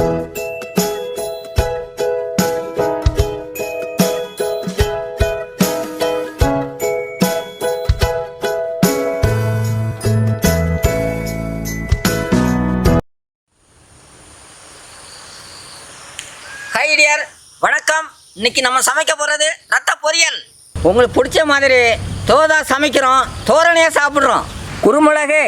Hi dear, வணக்கம். இன்னைக்கு நம்ம சமைக்க போகிறது ரத்த பொரியல். உங்களுக்கு பிடிச்ச மாதிரி தோதா சமைக்கிறோம், தோரணையாக சாப்பிட்றோம். குருமிளகு,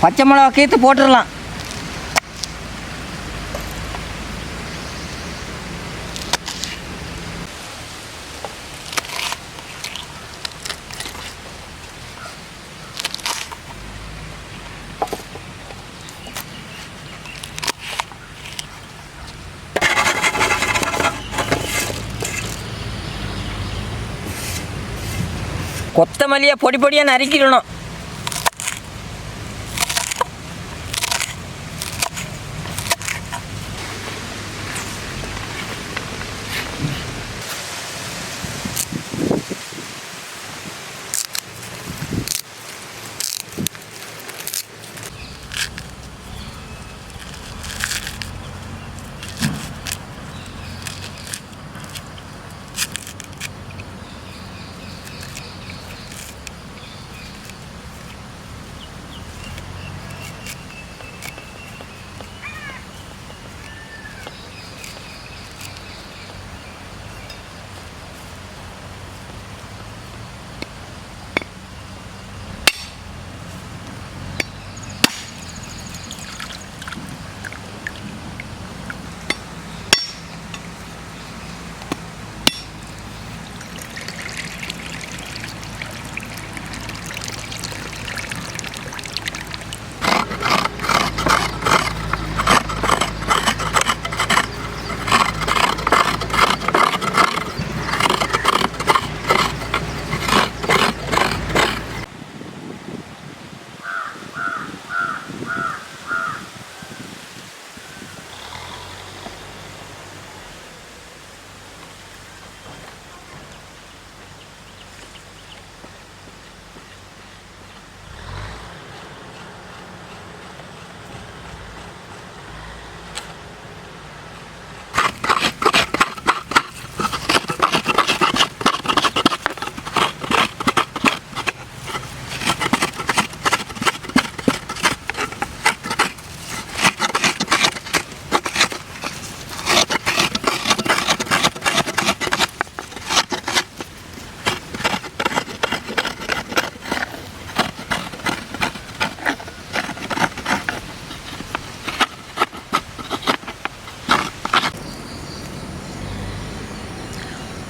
பச்சை மிளகா கீத்து போட்டுடலாம். கொத்தமல்லியை பொடி பொடியாக நறுக்கிடணும்.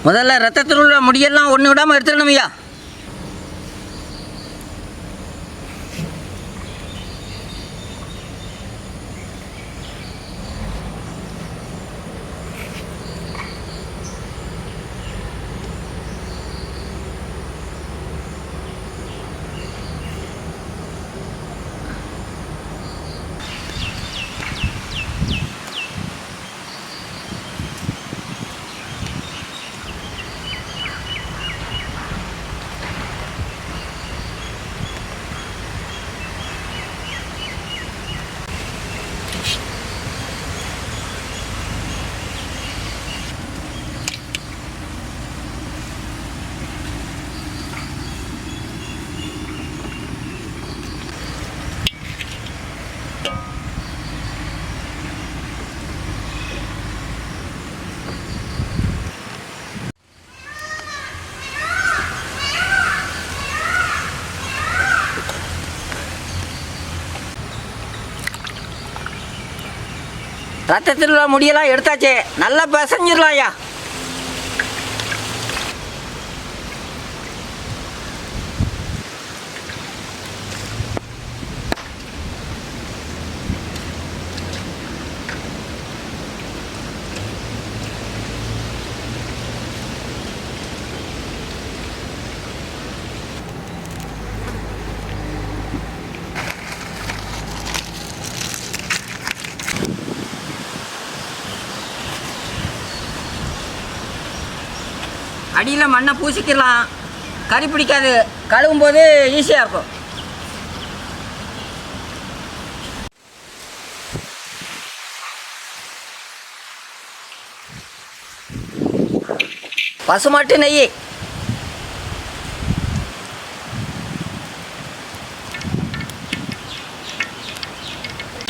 முதல்ல ரத்தத்தில் உள்ள முடியெல்லாம் ஒன்று விடாமல் எடுத்துடணும் ஐயா. ரத்தத்தில் உள்ள முடியெல்லாம் எடுத்தாச்சு, நல்லா பிசைஞ்சிடலாம் ஐயா. அடியில் மண்ணை பூசிக்கலாம், கறி பிடிக்காது, கழுவும் போது ஈஸியாக இருக்கும். பசுமாட்டு நெய்,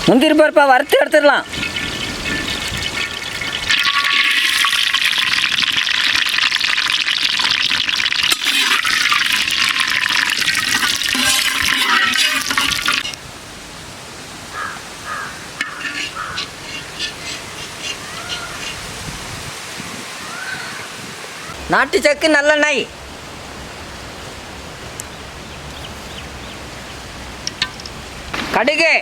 முந்திரி பருப்பை வறுத்து எடுத்துடலாம். நாட்டு சக்கு, நல்லெண்ணெய், கடுகு,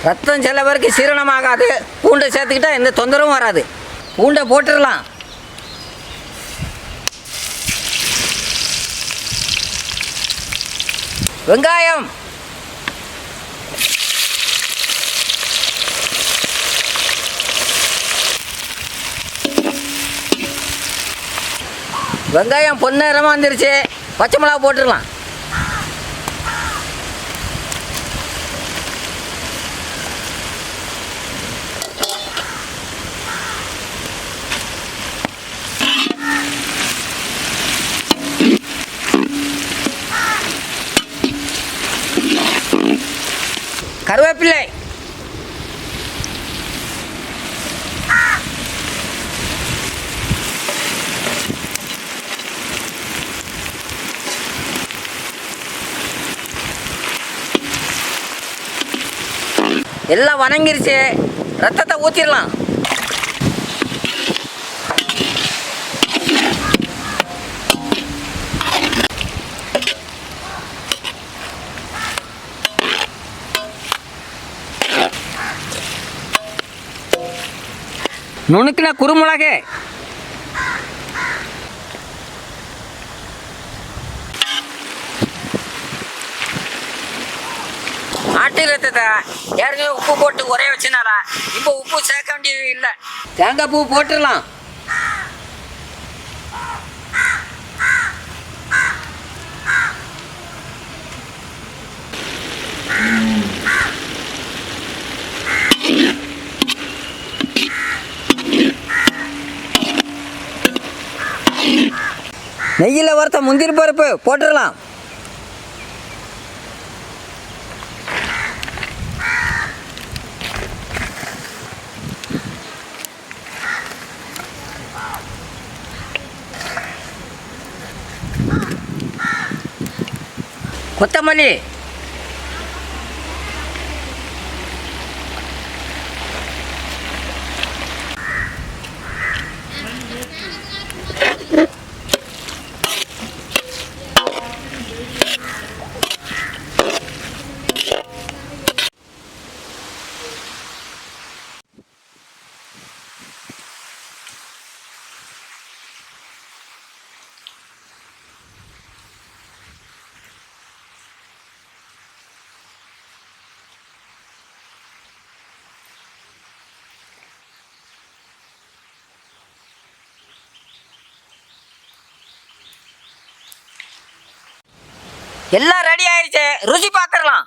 ரத்தம் சில பேருக்கு சீரணமாகாது, பூண்டை சேர்த்துக்கிட்டா எந்த தொந்தரவும் வராது. பூண்டை போட்டுடலாம். வெங்காயம், வெங்காயம் பொன்னிறமாக வந்துருச்சு, பச்சை மிளகா போட்டுடலாம். கருவேப்பிலை, எல்லாம் வணங்கிருச்சு, ரத்தத்தை ஊற்றிடலாம். நுணுக்கின குருமிளகு, ஆட்டு ரத்தத்தை ஏற்கனவே உப்பு போட்டு உரைய வச்சுனால இப்போ உப்பு சேர்க்க வேண்டியது இல்லை. தேங்காய் பூ போட்டுடலாம். நெய்யில் வறுத்த முந்திரி பருப்பு போட்டுடலாம். கொத்தமல்லி, எல்லாம் ரெடி ஆயிடுச்சு, ருசி பார்த்துடலாம்.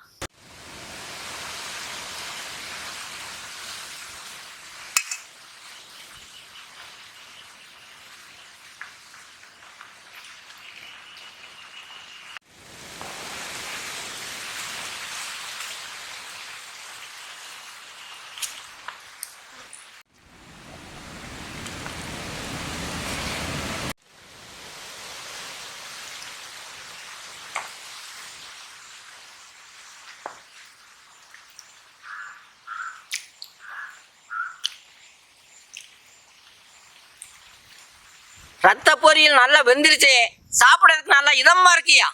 ரத்த பொரியல் நல்லா வெந்துருச்சு, சாப்பிடறதுக்கு நல்லா இதமா இருக்கியா.